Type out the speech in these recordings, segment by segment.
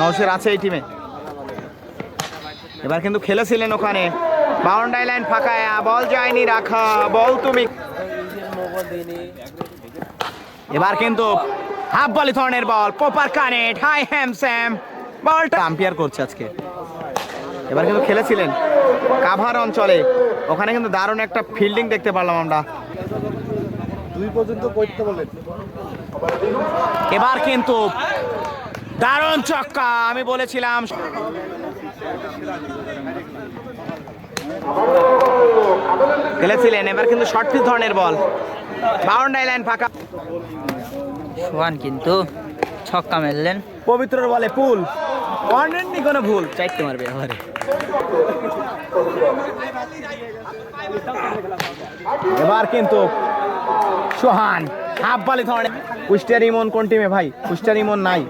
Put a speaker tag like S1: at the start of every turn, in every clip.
S1: নওশের আছে এই টিমে। এবার কিন্তু খেলেছিলেন ওখানে, বাউন্ডারি লাইন ফাঁকা, বল যায়নি, রাখা বল তুমি। এবার কিন্তু হাফ বলি ধরনের বল, প্রপার কানেক্ট, হাই হ্যাম স্যাম, বলটা আম্পায়ার করছে আজকে। এবার কিন্তু খেলেছিলেন কাভার অঞ্চলে, ওখানে কিন্তু দারুণ একটা ফিল্ডিং দেখতে পারলাম আমরা।
S2: 2 পর্যন্ত করতে বলেন।
S1: এবার কিন্তু দারুণ ছক্কা, আমি বলেছিলাম। খেলেছিলেন, এবার কিন্তু শর্ট পিচ ধরনের বল, বাউন্ডারি লাইন ফাঁকা।
S3: সোহান কিন্তু ছক্কা মেললেন।
S1: পবিত্রর বলে পুল, কর্নার নি কোনো ভুল,
S3: চাইতে মারবে এবারে।
S1: এবার কিন্তু সোহান হাফ বলি ধরনের। কুষ্টিয়ার ইমন কোন টিমে ভাই? কুষ্টিয়ার ইমন নাই।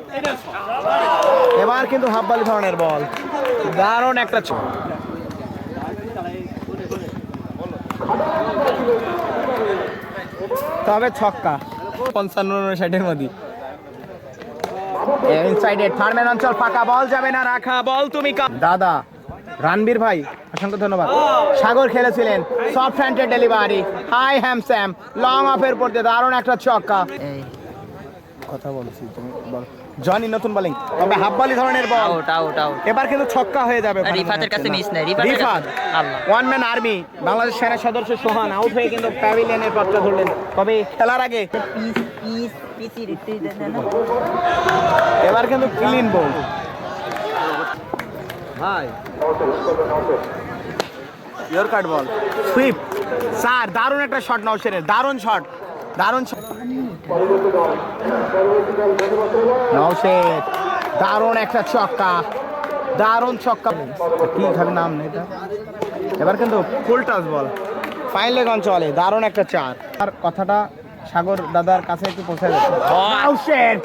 S1: এবার কিন্তু হাফ বলি ধরনের বল, দারুণ একটা তবে ছক্কা 55-60-এর মধ্যে। ইনসাইডে থার্ডম্যান অঞ্চল ফাঁকা, বল যাবে না, রাখা বল তুমি। দাদা রানবীর ভাই অসংখ্য ধন্যবাদ। সাগর খেলেছিলেন, সফট হ্যান্ডেড ডেলিভারি, হাই হ্যাম স্যাম, লং অফের পড়তে দারুণ একটা ছক্কা। কথা বলছি তুমি বল। জনি নতুন বোলিং, তবে হাফ বলি ধরনের বল,
S3: আউট আউট আউট।
S1: এবার কিন্তু ছক্কা হয়ে যাবে।
S3: রিফাতের কাছে মিস নাই।
S1: Rifat one man army, Bangladesh সেনা সদস্য সোহান আউট হয়ে কিন্তু প্যাভিলিয়নের পথটা ধরলেন। তবে খেলার আগে এবার কিন্তু ক্লিন বল ভাই, ইয়র্কার বল, সুইপ স্যার, দারুণ একটা শট নওশেরের, দারুণ শট, দারুণ শট নওশের, দারুণ একটা ছক্কা, দারুণ ছক্কা। কি খালি নাম নেই এটা। এবার কিন্তু ফুল টাচ বল, ফাইন লেগ অঞ্চলে, দারুণ একটা চার। আর কথাটা সাগর দাদার কাছে একটু পৌঁছে গেছে। নওশের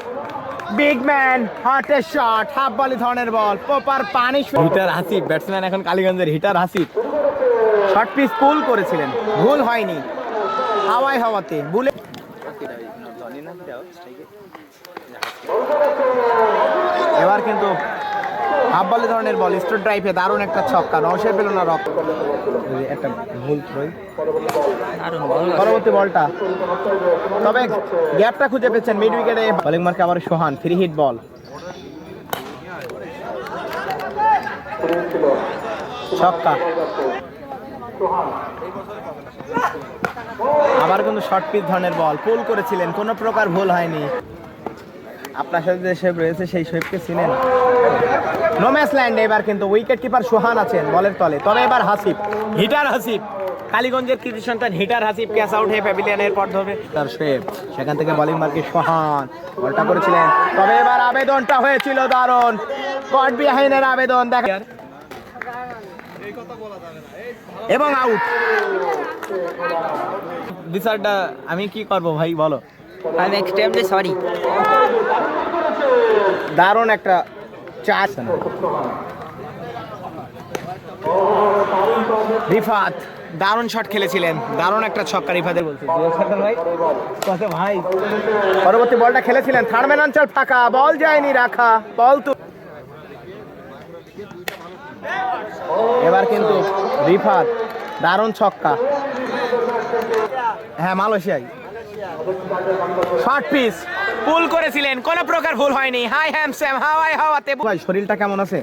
S1: বিগ ম্যান, হটের শট, হাফ বলি ধরনের ball, proper punishment. Hitter Hasib batsman এখন কালীগঞ্জের, hitter Hasib short pitch pull করেছিলেন, ভুল হয়নি, হাওয়ায় হাওয়াতে বুলে। এবার কিন্তু হাফ বলি ধরনের বল, স্ট্রেট ড্রাইভে দারুণ একটা ছক্কা, নওশের পেল না রক, একটা ভুল থ্রোই। পরবর্তী বলটা, তবে গ্যাপটা খুঁজে পেয়েছেন মিড উইকেটে, বোলিং মার্কে আবার সোহান, ফ্রি হিট বল, ছক্কা। আবার কিন্তু শর্ট পিচ ধরনের বল, পুল করেছিলেন, কোনো প্রকার ভুল হয়নি। আপনার সাথে যে শেপ রয়েছে সেই শেপকে চিনেন। নো ম্যাচ ল্যান্ড, এবার কিন্তু উইকেট কিপার সোহান আছেন বলের তলে, তবে এবার হাসিব, হিটার হাসিব, কালীগঞ্জের কৃতি সন্তান হিটার হাসিব ক্যাচ আউট হয়ে প্যাভিলিয়নের পর ধরবে তার শেপ, সেখান থেকে বোলিং মার্কে সোহান বলটা করেছিলেন, তবে এবার আবেদনটা হয়েছিল দারুণ, কট বিহাইনের আবেদন দেখা এবং আউট। বিচারটা আমি কি করব ভাই বলো?
S3: আমি এক্সট্রিমলি সরি।
S1: দারুণ একটা চার। রিফাত দারুণ শট খেলেছিলেন, দারুণ একটা ছক্কা রিফাতের বলছি ভাই। কথা ভাই, পরবর্তী বলটা খেলেছিলেন, থার্ডম্যান অঞ্চল ফাঁকা, বল যায়নি, রাখা বল তো। এবার কিন্তু রিফাত দারুণ ছক্কা, হ্যাঁ মালয়েশিয়ায় শর্ট পিচ পুল করেছিলেন, কোন প্রকার ভুল হয়নি, হাই হ্যাম স্যাম, হাওয়ায় হাওয়াতে। ভাই শরীরটা কেমন আছে?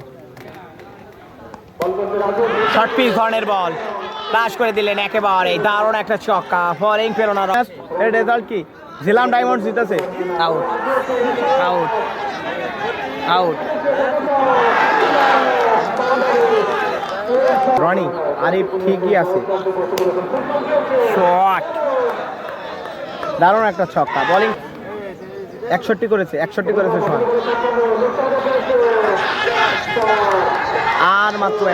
S1: শর্ট পিচ ধরনের বল ক্লাশ করে দিলেন একেবারে, দারুণ একটা ছক্কা, ফলিং পেল না। এর রেজাল্ট কি? ঝিলাম ডায়মন্ডস জিতেছে।
S3: Out out out.
S1: Roni Arif ঠিকই আছে, শট, দারুণ একটা ছক্কা, বোলিং 61 করেছে, 61 করেছে সোহান, আর মাত্র